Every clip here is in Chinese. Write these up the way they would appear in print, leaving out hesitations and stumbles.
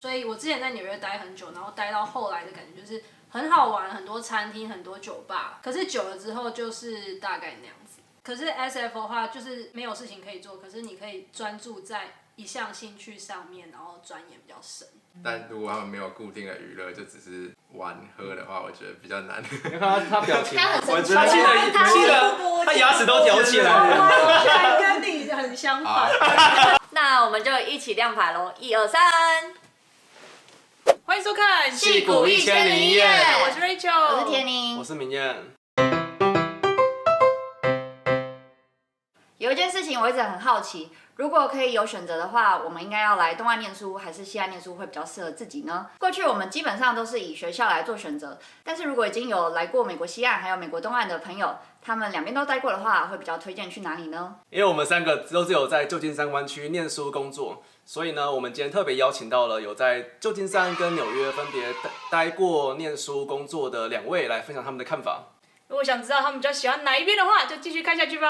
所以我之前在纽约待很久，然后待到后来的感觉就是很好玩，很多餐厅，很多酒吧。可是久了之后就是大概那样子。可是 SF 的话就是没有事情可以做，可是你可以专注在一项兴趣上面，然后钻研比较深。但如果他们没有固定的娱乐，就只是玩喝的话，我觉得比较难。你看他表情，我觉得气的，他牙齿都嚼起来了。我跟你很相反。那我们就一起亮牌喽！1、2、3，欢迎收看《矽谷1001夜》，我是 Rachel， 我是天宁，我是明燕。有一件事情我一直很好奇，如果可以有选择的话，我们应该要来东岸念书还是西岸念书会比较适合自己呢？过去我们基本上都是以学校来做选择，但是如果已经有来过美国西岸还有美国东岸的朋友，他们两边都待过的话，会比较推荐去哪里呢？因为我们3个都是有在旧金山湾区念书工作，所以呢，我们今天特别邀请到了有在旧金山跟纽约分别待过念书工作的2位来分享他们的看法。如果想知道他们比较喜欢哪一边的话，就继续看下去吧。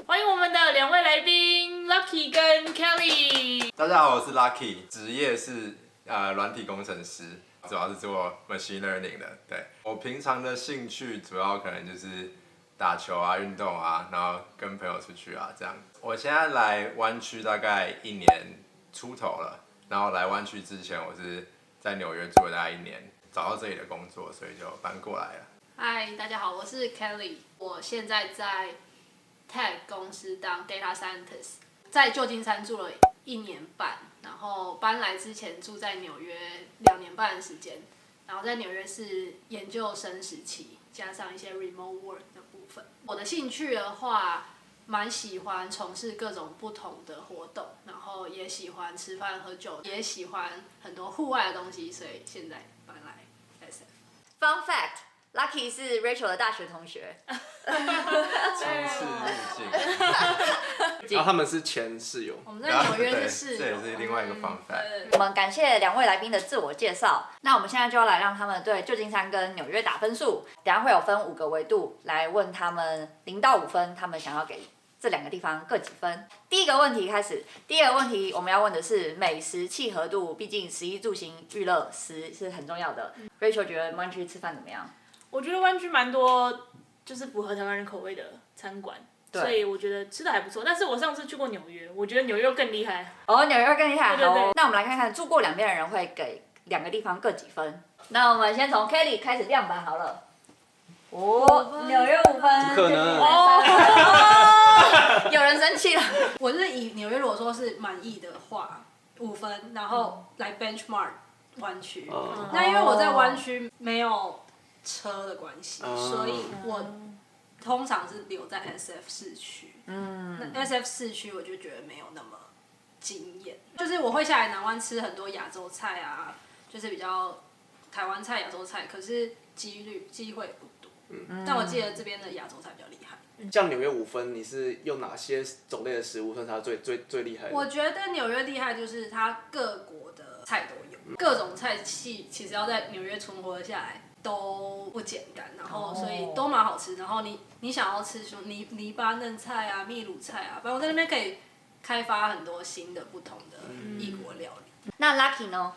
欢迎我们的2位来宾 Lucky 跟 Kelly。大家好，我是 Lucky， 职业是软体工程师，主要是做 machine learning 的。对，我平常的兴趣主要可能就是打球啊、运动啊，然后跟朋友出去啊这样。我现在来湾区大概1年出头了，然后来湾区之前我是在纽约住了大概1年，找到这里的工作，所以就搬过来了。嗨，大家好，我是 Kelly， 我现在在 Tech 公司当 Data Scientist， 在旧金山住了1年半，然后搬来之前住在纽约2年半的时间，然后在纽约是研究生时期，加上一些 remote work 的部分。我的兴趣的话，蛮喜欢从事各种不同的活动，然后也喜欢吃饭喝酒，也喜欢很多户外的东西，所以现在搬来 SF。Fun fact。Lucky 是 Rachel 的大学同学，初次入境，然后他们是前室友。我们在纽约是室友，这也是另外一个fun fact。我们感谢2位来宾的自我介绍。那我们现在就要来让他们对旧金山跟纽约打分数。等一下会有分5个维度来问他们0到5分，他们想要给这2个地方各几分。第一个问题开始。第一个问题我们要问的是美食契合度，毕竟食衣住行娱乐食是很重要的。Rachel 觉得湾区吃饭怎么样？我觉得湾区蛮多就是符合台湾人口味的餐馆，所以我觉得吃的还不错。但是我上次去过纽约，我觉得纽约更厉害。哦，纽约更厉害。对对对。好，那我们来看看住过2边的人会给2个地方各几分。那我们先从 Kelly 开始亮版好了。哦，纽约5分。不可能。有人生气了。我是以纽约如果说是满意的话5分，然后来 benchmark 湾区。那因为我在湾区没有车的关系，所以我通常是留在 SF 市区。那 SF 市区我就觉得没有那么惊艳，就是我会下来南湾吃很多亚洲菜啊，就是比较台湾菜、亚洲菜，可是机会不多。但我记得这边的亚洲菜比较厉害。像纽约5分，你是用哪些种类的食物算是它最厉害的？我觉得纽约厉害就是它各国的菜都有，各种菜系其实要在纽约存活下来都不简单，然后所以都蛮好吃。然后你想要吃什么黎巴嫩菜啊、秘鲁菜啊，反正我在那边可以开发很多新的不同的异国料理。那 Lucky 呢？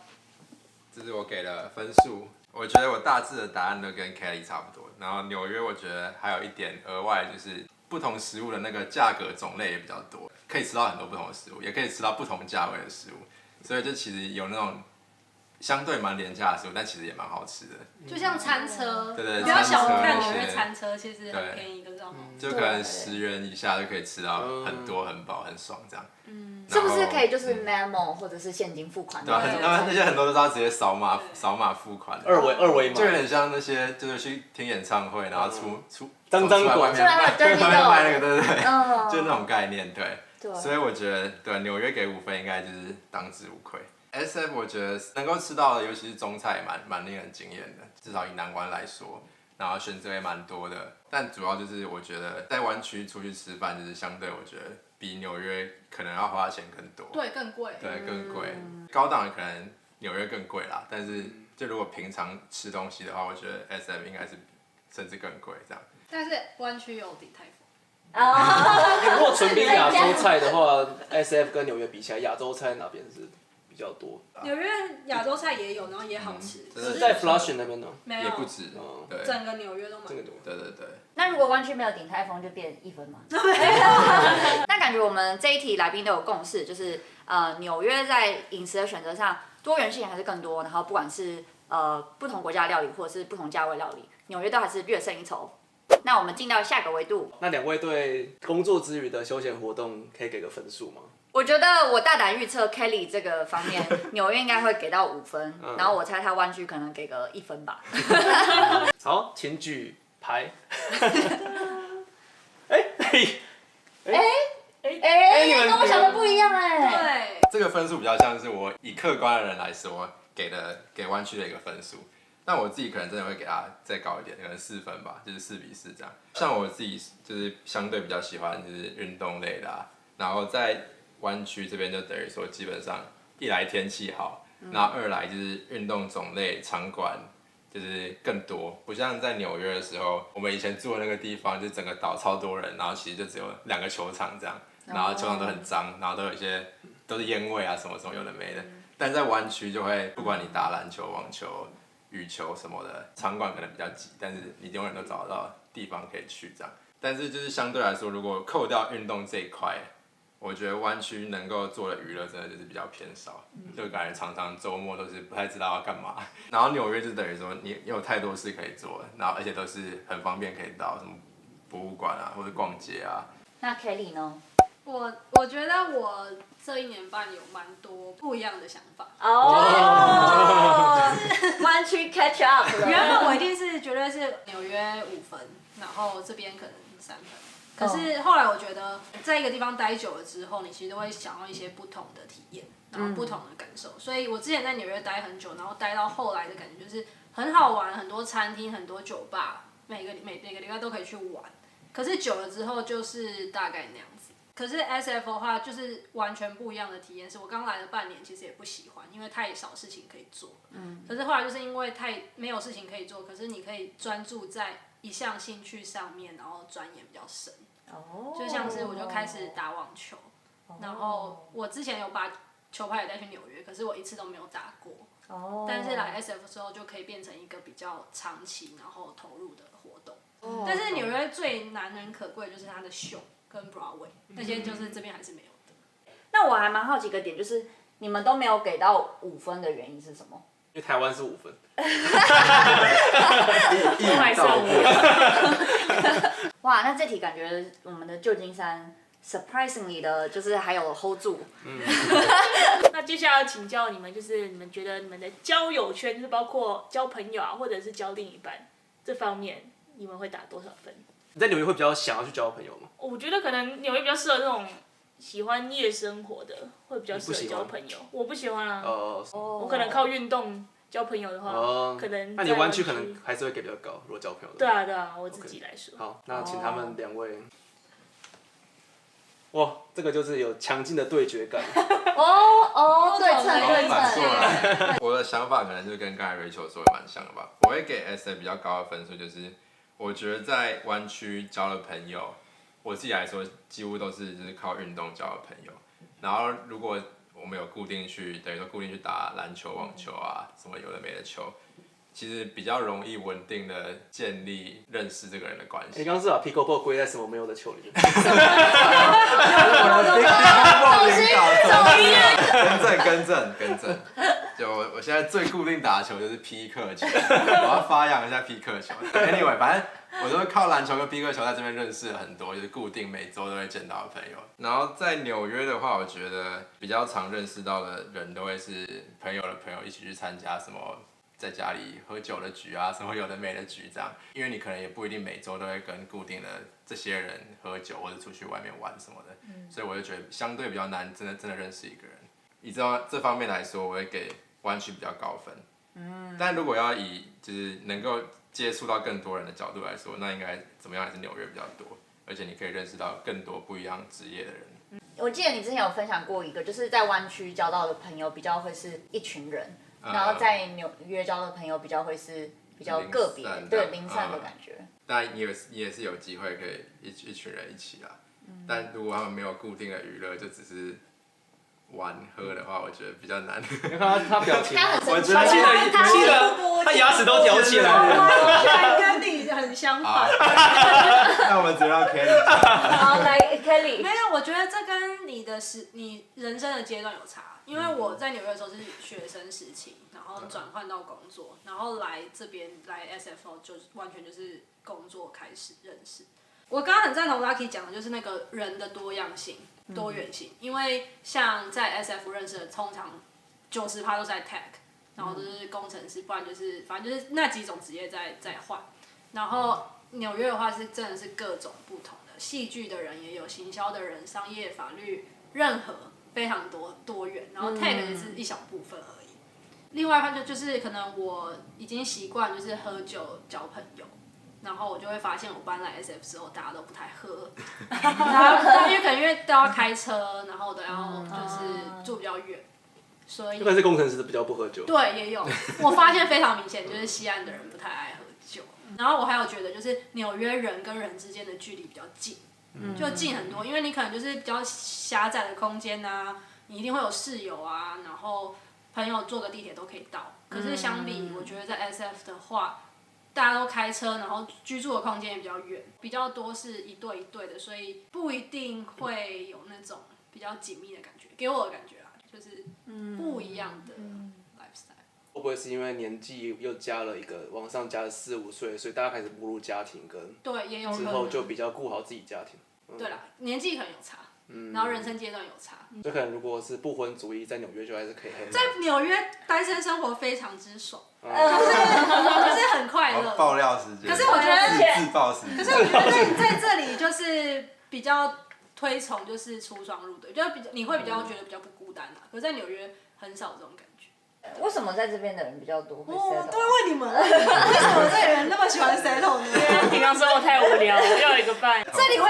这是我给的分数。我觉得我大致的答案都跟 Kelly 差不多，然后纽约我觉得还有一点额外，就是不同食物的那个价格种类也比较多，可以吃到很多不同的食物，也可以吃到不同价位的食物，所以就其实有那种相对蛮廉价的食物，但其实也蛮好吃的。就像餐车，对，不要小看纽约餐车，其实很便宜，可是就可能10元以下就可以吃到很多、很饱、很爽这样。是不是可以就是 Memo 或者是现金付款？对啊，那些很多都是要直接扫码付款的，二维码，就有点像那些就是去听演唱会，然后出张馆，外面卖那个，对，就那种概念，对。所以我觉得，对纽约给5分应该就是当之无愧。SF 我觉得能够吃到的，尤其是中菜，蛮令人惊艳的，至少以南湾来说，然后选择也蛮多的。但主要就是我觉得在湾区出去吃饭，就是相对我觉得比纽约可能要花的钱更多，对，更贵，对，更贵。高档的可能纽约更贵啦，但是就如果平常吃东西的话，我觉得 SF 应该是甚至更贵这样。但是湾区有鼎泰丰。如果纯比亚洲菜的话，SF 跟纽约比起来，亚洲菜哪边是比较多。纽约亚洲菜也有，然后也好吃，真的是在 Flushing 那边呢？没有也不止，对，整个纽约都蛮这个多。对对对。那如果湾区没有鼎泰丰，就变1分吗？那感觉我们这一题来宾都有共识，就是纽约在饮食的选择上多元性还是更多，然后不管是不同国家的料理或者是不同价位料理，纽约都还是略胜一筹。那我们进到下个维度，那2位对工作之余的休闲活动可以给个分数吗？我觉得我大胆预测 Kelly 这个方面，纽约应该会给到5分，然后我猜他湾区可能给个1分吧。好，请举牌。你们跟我想的不一样哎。对，这个分数比较像是我以客观的人来说给湾区的一个分数，但我自己可能真的会给他再高一点，可能4分吧，就是4比4这样。像我自己就是相对比较喜欢就是运动类的然后在湾区这边就等于说基本上一来天气好，然后2来就是运动种类场馆就是更多，不像在纽约的时候，我们以前住的那个地方，就整个岛超多人，然后其实就只有2个球场这样，然后球场都很脏，然后都有一些都是烟味什么什么有的没的。但在湾区就会，不管你打篮球、网球、羽球什么的，场馆可能比较挤，但是你永远都找得到地方可以去这样。但是就是相对来说，如果扣掉运动这一块，我觉得湾区能够做的娱乐真的就是比较偏少，就感觉常常周末都是不太知道要干嘛。然后纽约就等于说你有太多事可以做，然后而且都是很方便可以到什么博物馆或者逛街那 Kelly 呢？我觉得我这1年半有蛮多不一样的想法。湾区 catch up 了。原本我一定是绝对是纽约5分，然后这边可能3分。可是后来我觉得，在一个地方待久了之后，你其实都会想要一些不同的体验，然后不同的感受。所以我之前在纽约待很久，然后待到后来的感觉就是很好玩，很多餐厅、很多酒吧，每个礼拜都可以去玩。可是久了之后就是大概那样子。可是 SF 的话，就是完全不一样的体验。是我刚来的半年，其实也不喜欢，因为太少事情可以做。可是后来就是因为太没有事情可以做，可是你可以专注在一项兴趣上面，然后钻研比较深。就像是我就开始打网球，然后我之前有把球拍也带去纽约，可是我一次都没有打过。但是来 SF 之后就可以变成一个比较长期然后投入的活动。但是纽约最难能可贵的就是它的秀跟 Broadway， 那些就是这边还是没有的。那我还蛮好奇一个点，就是你们都没有给到5分的原因是什么？因为台湾是5分。卖上我。哇，那这题感觉我们的旧金山 surprisingly 的，就是还有 hold 住。那接下来要请教你们，就是你们觉得你们的交友圈，就是包括交朋友或者是交另一半这方面，你们会打多少分？你在纽约会比较想要去交朋友吗？我觉得可能纽约比较适合那种喜欢夜生活的，会比较适合交朋友。我不喜欢啊。我可能靠运动交朋友的话，可能。那你湾区可能还是会给比较高，如果交朋友的。对啊对啊，我自己来说。好，那请他们2位。哇，这个就是有强劲的对决感。对称对反过称。来，我的想法可能就跟刚才 Rachel 说的蛮像的吧。我会给 SF 比较高的分数，就是我觉得在湾区交的朋友，我自己来说几乎都是就是靠运动交的朋友。然后如果我们有固定去，等于说固定去打篮球、网球什么有的没的球，其实比较容易稳定的建立认识这个人的关系。你刚刚是把 pickleball 归在什么没有的球里面？更正，就我现在最固定打的球就是匹克球，我要发扬一下匹克球。Anyway， 反正我都是靠篮球跟匹克球在这边认识了很多，就是固定每周都会见到的朋友。然后在纽约的话，我觉得比较常认识到的人都会是朋友的朋友，一起去参加什么在家里喝酒的局什么有的没的局这样。因为你可能也不一定每周都会跟固定的这些人喝酒或者出去外面玩什么的，所以我就觉得相对比较难真的认识一个人。以这方面来说，我会给湾区比较高分。但如果要以就是能够接触到更多人的角度来说，那应该怎么样还是纽约比较多，而且你可以认识到更多不一样职业的人。我记得你之前有分享过一个，就是在湾区交到的朋友比较会是一群人，然后在纽约交的朋友比较会是比较个别，对零散的感觉。当然你也是有机会可以一群人一起啦，但如果他们没有固定的娱乐，就只是玩喝的话，我觉得比较难。你看他表情，他很生气我觉得气得他牙齿都挑起来了。我跟你很相反。那我们只让 Kelly 讲。好，来 Kelly，没有，我觉得这跟你人生的阶段有差。因为我在纽约的时候是学生时期，然后转换到工作，然后来这边来 SFO 就完全就是工作开始认识。我刚刚很赞同 Lucky 讲的，就是那个人的多样性、多元性。因为像在 SF 认识的，通常90%都是在 Tech， 然后都是工程师，不然就是反正就是那几种职业在换。然后纽约的话是真的是各种不同的，戏剧的人也有，行销的人、商业、法律，任何非常多元。然后 Tech 也是一小部分而已。另外一块就是可能我已经习惯就是喝酒交朋友。然后我就会发现，我搬来 SF 之后，大家都不太喝，因为都要开车，然后都要就是住比较远，所以一般是工程师比较不喝酒。对，也有，我发现非常明显，就是西岸的人不太爱喝酒。然后我还有觉得，就是纽约人跟人之间的距离比较近，就近很多，因为你可能就是比较狭窄的空间啊，你一定会有室友啊，然后朋友坐个地铁都可以到。可是相比，我觉得在 SF 的话，大家都开车，然后居住的空间也比较远，比较多是一对一对的，所以不一定会有那种比较紧密的感觉。给我的感觉啊，就是不一样的 lifestyle。会不会是因为年纪又加了一个往上加了4、5岁，所以大家开始步入家庭跟对，也有可之能。后就比较顾好自己家庭。对啦，年纪可能有差，然后人生阶段有差。就可能如果是不婚主义，在纽约就还是可以很。在纽约单身生活非常之爽，就是很快乐。爆料时间。可是我觉得自爆时间。可是我觉得在这里就是比较推崇就是出双入对，就你会比较觉得比较不孤单啊。可是在纽约很少这种感觉。为什么在这边的人比较多会 settle？ 对，问你们，为什么这里人那么喜欢 settle 呢？平常生活太无聊，要有一个伴。这里会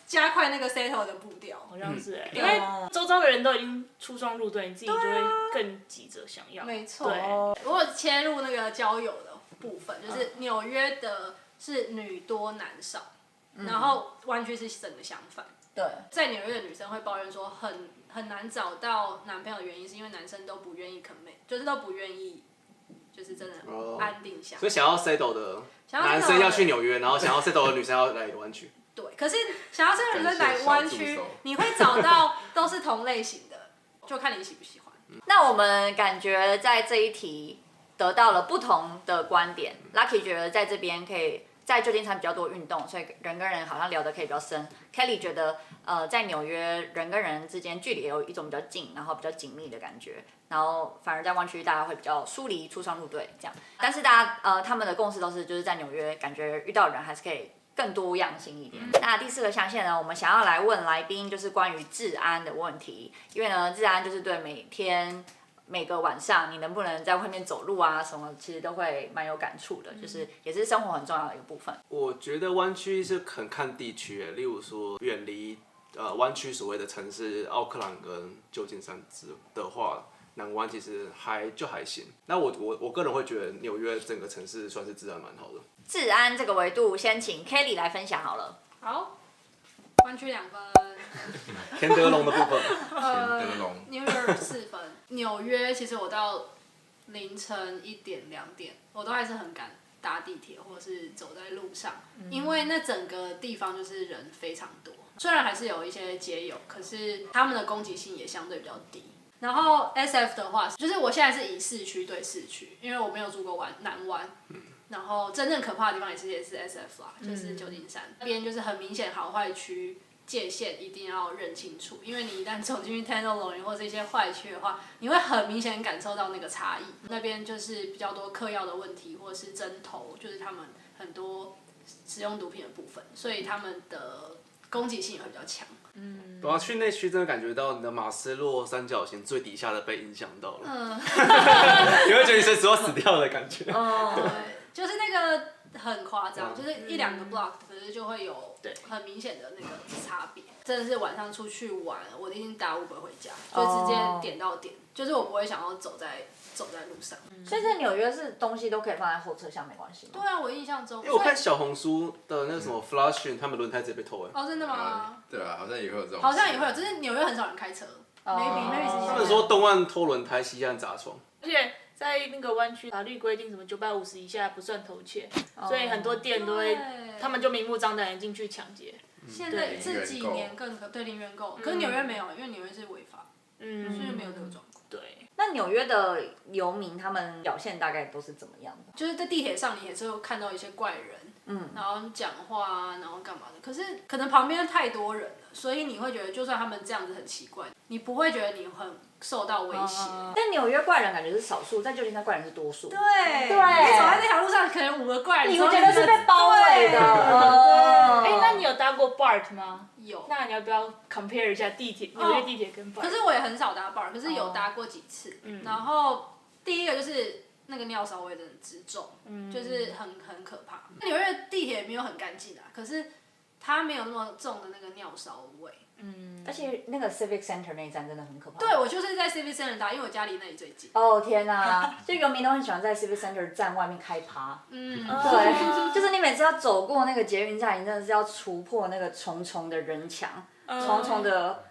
加快那个 settle 的步调。好像是因为周遭的人都已经出双入对，你自己就会更急着想要。没错。对，如果切入那个交友的部分，就是纽约的是女多男少，然后湾区是整个相反。对，在纽约的女生会抱怨说很难找到男朋友的原因，是因为男生都不愿意 commit， 就是都不愿意，就是真的安定下来。所以想要 settle 的男生要去纽约，然后想要 settle 的女生要来湾区。对，可是想要 settle 的女生来湾区，你会找到都是同类型的，就看你喜不喜欢。那我们感觉在这一题得到了不同的观点。Lucky 觉得在这边可以在旧金山比较多运动，所以人跟人好像聊得可以比较深。Kelly 觉得在纽约人跟人之间距离有一种比较近，然后比较紧密的感觉，然后反而在湾区大家会比较疏离，出双入对这样。但是大家他们的共识都是就是在纽约感觉遇到人还是可以更多样性一点。那第4个象限呢，我们想要来问来宾就是关于治安的问题，因为呢治安就是对每个晚上你能不能在外面走路啊什么，其实都会蛮有感触的，就是也是生活很重要的一个部分。我觉得湾区是很看地区，例如说远离湾区所谓的城市奥克兰跟旧金山的话，南湾其实还行。那我个人会觉得纽约整个城市算是治安蛮好的。治安这个维度，先请 Kelly 来分享好了。好，湾区2分。天德龙的部分。天德龙。 New York 4分。纽约其实我到凌晨1点2点，我都还是很赶搭地铁或者是走在路上，因为那整个地方就是人非常多。虽然还是有一些街友，可是他们的攻击性也相对比较低。然后 SF 的话，就是我现在是以市区对市区，因为我没有住过南湾。然后真正可怕的地方也是 SF 啦，就是旧金山那边，就是很明显好坏区界限一定要认清楚，因为你一旦走进去 Tenderloin 或是一些坏区的话，你会很明显感受到那个差异。那边就是比较多嗑药的问题，或者是针头，就是他们很多使用毒品的部分，所以他们的攻击性也会比较强。对啊，去内区真的感觉到你的马斯洛三角形最底下的被影响到了，你会觉得你随时要死掉的感觉。对，就是那个很夸张，就是1、2个 block， 可是就会有很明显的那个差别。真的是晚上出去玩，我一定打Uber回家，就直接点到点，就是我不会想要走在路上。所以在纽约是东西都可以放在后车厢没关系吗？对啊，我印象中，因为我看小红书的那个什么 Flushing，他们轮胎直接被偷哎。哦，真的吗？对啊，好像也会有这种。好像也会有，只是纽约很少人开车， maybe 是他们说东岸拖轮胎，西岸砸窗。而且在那个湾区，法律规定什么950以下不算偷窃，所以很多店都会，他们就明目张胆地进去抢劫。现在这几年更对零元购，可是纽约没有，因为纽约是违法，所以没有这个状况。对。那纽约的游民他们表现大概都是怎么样的？就是在地铁上，你也是会看到一些怪人，然后讲话啊，然后干嘛的。可是可能旁边太多人了，所以你会觉得，就算他们这样子很奇怪，你不会觉得你很受到威胁。但纽约怪人感觉是少数，在旧金山怪人是多数。对，对，你走在那条路上，可能5个怪人，你会觉得是被包围的。哎，那你有搭过 BART 吗？有。那你要不要 compare 一下纽约地铁跟 BART？可是我也很少搭 BART，可是有搭过几次。然后第一个就是那个尿骚味真的之重，就是很可怕。纽约地铁没有很干净啊，可是它没有那么重的那个尿骚味。而且那个 Civic Center 那一站真的很可怕。对，我就是在 Civic Center 搭，因为我家离那里最近。哦天哪，就游民都很喜欢在 Civic Center 站外面开趴。对，就是你每次要走过那个捷运站，你真的是要突破那个重重的人墙，重重的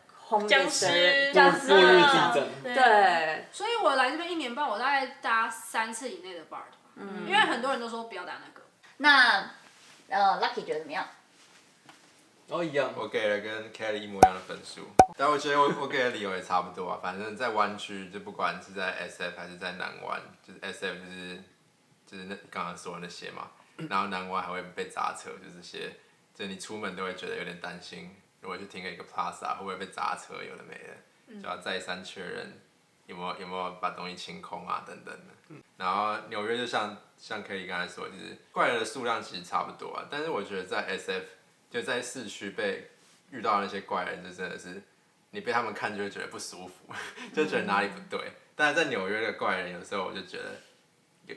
僵尸末日地震。对，所以我来这边1年半，我大概搭3次以内的 BART，因为很多人都说不要搭那个。那Lucky 觉得怎么样？一样。我给了跟 Kelly 一模一样的分数，但我觉得我给的理由也差不多啊。反正在湾区，就不管是在 SF 还是在南湾，就是 SF 就是那刚刚说的那些嘛，然后南湾还会被砸车，就是这些，就是你出门都会觉得有点担心，如果去停了一个 Plaza 会不会被砸车，有的没的，就要再三确认有没有把东西清空啊等等的。然后纽约就像 Kelly 刚才说，就是怪人的数量其实差不多啊，但是我觉得在 SF。就在市区被遇到那些怪人，就真的是你被他们看就会觉得不舒服，就觉得哪里不对。但是在纽约的怪人，有时候我就觉得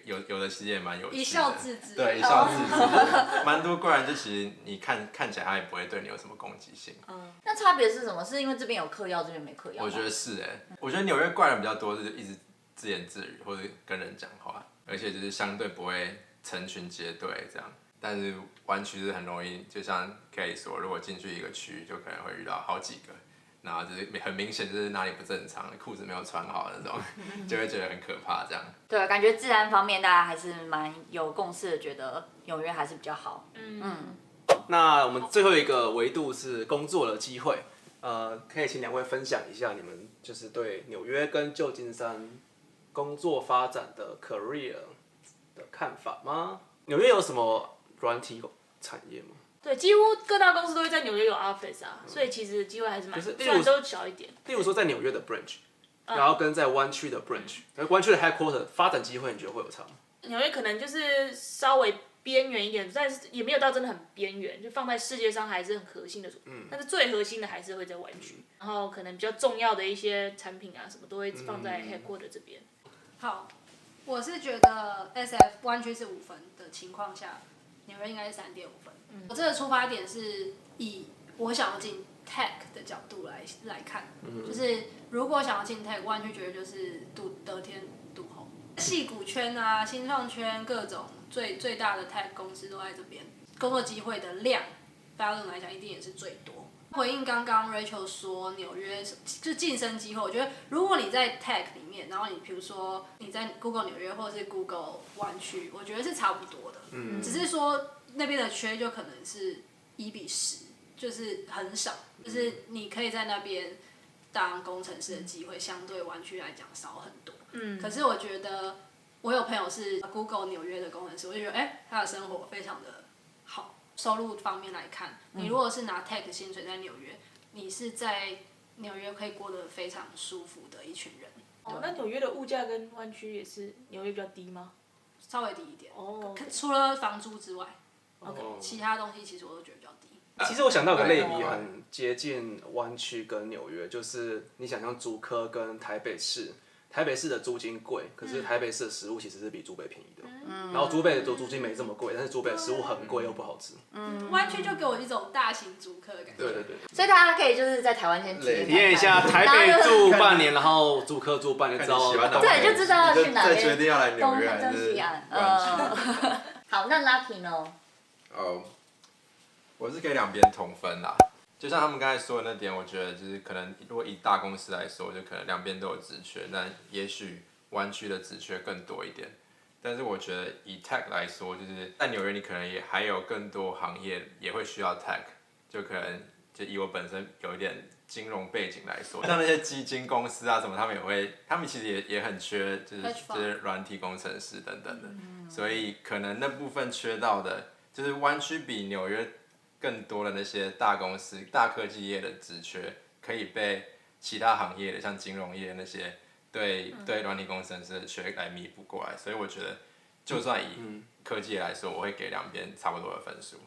有的其实也蛮有趣的，一笑置之。对，一笑置之。蛮多怪人就其实你看起来他也不会对你有什么攻击性。那差别是什么？是因为这边有嗑药，这边没嗑药？我觉得是我觉得纽约怪人比较多，就是一直自言自语或者跟人讲话，而且就是相对不会成群结队这样。但是湾区是很容易，就像 Kelly 说，如果进去一个区，就可能会遇到好几个，然后就是很明显就是哪里不正常，裤子没有穿好那种，就会觉得很可怕这样。对，感觉治安方面大家还是蛮有共识的，觉得纽约还是比较好。那我们最后一个维度是工作的机会，可以请2位分享一下你们就是对纽约跟旧金山工作发展的 career 的看法吗？纽约有什么软体产业吗？对，几乎各大公司都会在纽约有 office 啊，所以其实机会还是蛮，虽然都小一点。例如说在纽约的 branch，然后跟在湾区的 branch，湾区的 headquarter 发展机会，你觉得会有差吗？纽约可能就是稍微边缘一点，但是也没有到真的很边缘，就放在世界上还是很核心的。但是最核心的还是会在湾区，然后可能比较重要的一些产品啊什么都会放在 headquarter 这边。好，我是觉得 SF 湾区是5分的情况下，纽约应该是3.5分。我这个出发点是以我想要进 tech 的角度来看，就是如果想要进 tech， 湾区绝对就是得天独厚。矽谷圈啊、新创圈各种最大的 tech 公司都在这边，工作机会的量 volume 来讲一定也是最多。回应刚刚 Rachel 说纽约就是晋升机会，我觉得如果你在 tech 里面，然后你比如说你在 Google 纽约或者是 Google 湾区，我觉得是差不多的，只是说那边的缺就可能是1:10，就是很少，就是你可以在那边当工程师的机会相对湾区来讲少很多。可是我觉得我有朋友是 Google 纽约的工程师，我就觉得他的生活非常的好。收入方面来看，你如果是拿 tech 薪水在纽约，你是在纽约可以过得非常舒服的一群人。那纽约的物价跟湾区也是纽约比较低吗？稍微低一点。除了房租之外，其他东西其实我都觉得比较低。其实我想到个类比很接近湾区跟纽约，就是你想象竹科跟台北市。台北市的租金贵，可是台北市的食物其实是比竹北便宜的。然后竹北的租金没这么贵，但是竹北的食物很贵又不好吃。湾区就给我一种大型竹科的感觉。对。所以大家可以就是在台湾先体验一下，台北住半年，然后竹科住半年，知道对，就知道要去哪边。再决定要来纽约还是西岸。好，那 Lucky 呢？我是给2边同分啦。就像他们刚才说的那点，我觉得就是可能如果以大公司来说，就可能两边都有职缺，但也许湾区的职缺更多一点。但是我觉得以 tech 来说，就是在纽约你可能也还有更多行业也会需要 tech， 就可能就以我本身有一点金融背景来说，像那些基金公司啊什么，他们其实也很缺，就是软体工程师等等的，所以可能那部分缺到的，就是湾区比纽约更多的那些大公司、大科技业的职缺，可以被其他行业的像金融业那些对软体工程师的缺来弥补过来。所以我觉得，就算以科技业来说，我会给两边差不多的分数。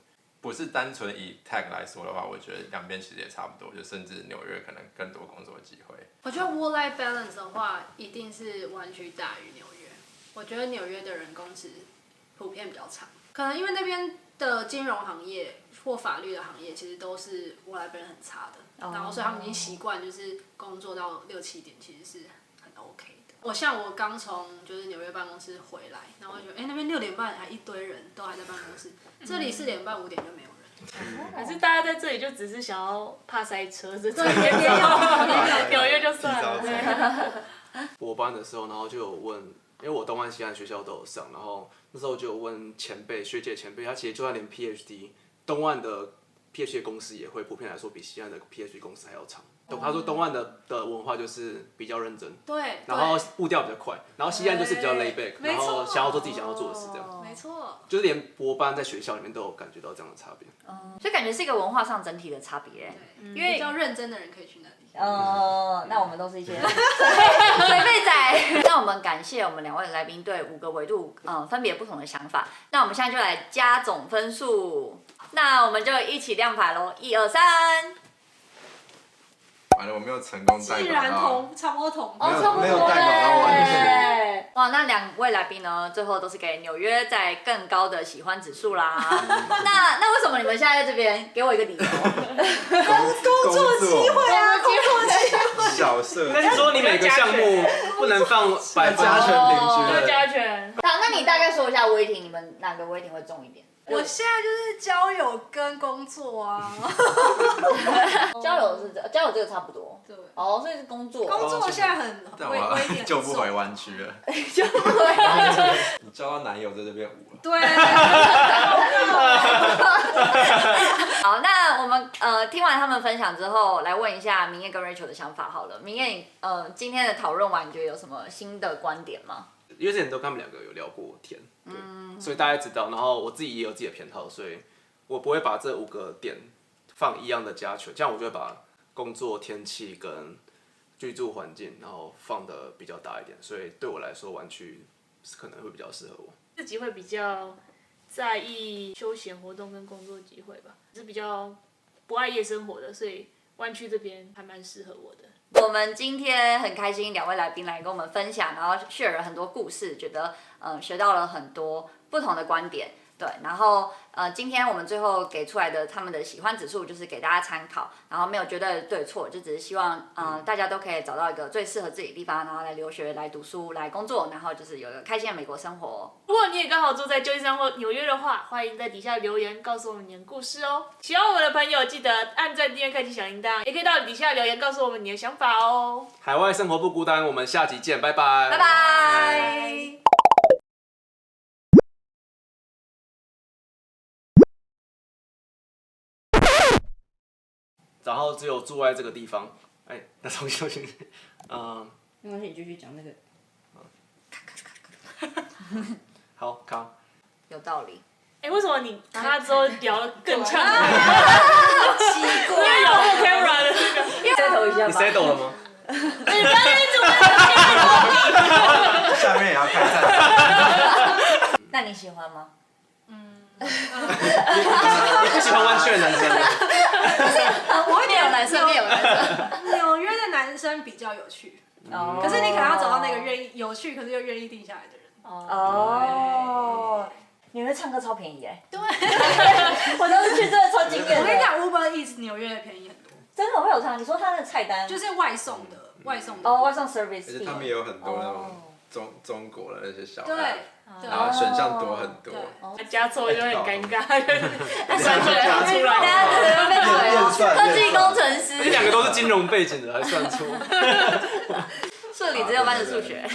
不是单纯以 tech 来说的话，我觉得两边其实也差不多，就甚至纽约可能更多工作机会。我觉得 work-life balance 的话，一定是湾区大于纽约。我觉得纽约的人工其实普遍比较长，可能因为那边的金融行业或法律的行业其实都是 work-life balance 很差的，然后所以他们已经习惯就是工作到6、7点，其实是很 OK 的。我刚从就是纽约办公室回来，然后就那边6点半还一堆人都还在办公室，这里4点半5点就没有人。可是大家在这里就只是想要怕塞车，这对，纽约就算了。对博班的时候，然后就有问，因为我东岸西岸学校都有上，然后那时候就有问学姐前辈，他其实就算连 PhD 东岸的 PhD 公司也会普遍来说比西岸的 PhD 公司还要长。他说东岸的文化就是比较认真，对，然后步调比较快，然后西岸就是比较 lay back，然后想要做自己想要做的事，这样。没错，就是连博班在学校里面都有感觉到这样的差别。所以感觉是一个文化上整体的差别。因为比较认真的人可以去那里。那我们都是一些水妹仔。那我们感谢我们2位来宾对5个维度分别不同的想法。那我们现在就来加总分数。那我们就一起亮牌喽，1、2、3。完了，我没有成功带既然差不多同，没有带稿到完全。哇，那2位来宾呢，最后都是给纽约在更高的喜欢指数啦。那为什么你们现在在这边？给我一个理由。工作机会啊，工作机会。小设，那你说你每个项目不能放100%加权平均，加权。好，那你大概说一下 weighting， 你们哪个 weighting 会重一点？我现在就是交友跟工作啊。交友这个差不多。对。哦，所以是工作。工作现在很微点。救不回湾区了。救不回湾区。你交到男友在这边5了。对。好，那我们听完他们分享之后，来问一下明燕跟 Rachel 的想法好了。明燕，今天的讨论完，你觉得有什么新的观点吗？因为之前都跟他们2个有聊过天，对，所以大家知道。然后我自己也有自己的偏好，所以我不会把这5个点放一样的加权，这样我就会把工作、天气跟居住环境，然后放的比较大一点。所以对我来说，湾区可能会比较适合我。自己会比较在意休闲活动跟工作机会吧，是比较不爱夜生活的，所以湾区这边还蛮适合我的。我们今天很开心2位来宾来跟我们分享，然后 share 了很多故事，觉得学到了很多不同的观点。对，然后今天我们最后给出来的他们的喜欢指数就是给大家参考，然后没有绝对的对错，就只是希望大家都可以找到一个最适合自己的地方，然后来留学、来读书、来工作，然后就是有一个开心的美国生活。如果你也刚好住在旧金山或纽约的话，欢迎在底下留言告诉我们你的故事哦。喜欢我们的朋友记得按赞、订阅、开启小铃铛，也可以到底下留言告诉我们你的想法哦。海外生活不孤单，我们下集见，拜拜。拜拜。然后只有住在这个地方，那重新，没关系，你继续讲那个。好，卡。有道理。为什么你他之后聊得更畅快？奇怪。因为有 camera 的那个。settle 一下吧。你 settle 了吗？你刚才怎么下面也要开战。那你喜欢吗？你不喜欢湾区的男生吗？我会有男生，也有男生。纽约的男生比较有趣，可是你可能要找到那个愿意有趣，可是又愿意定下来的人。哦。纽约唱歌超便宜耶。对。我当时去真的超惊艳的。我跟你讲 ，Uber Eats 纽约的便宜很多。真的会有唱？你说他的菜单？就是外送的。哦，外送 service。而且他们也有很多那种中国的那些小对孩，对然后选项多很多。加错就会很尴尬，算出来算出大来。家可能被嘴科技工程师，这两个都是金融背景的，还算错。数理只有班的数学。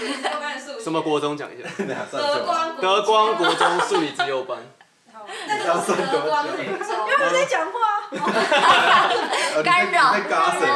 什么国中讲一下？德光德光国中数理自由班。那个是德光女中，干扰。被嘎死了。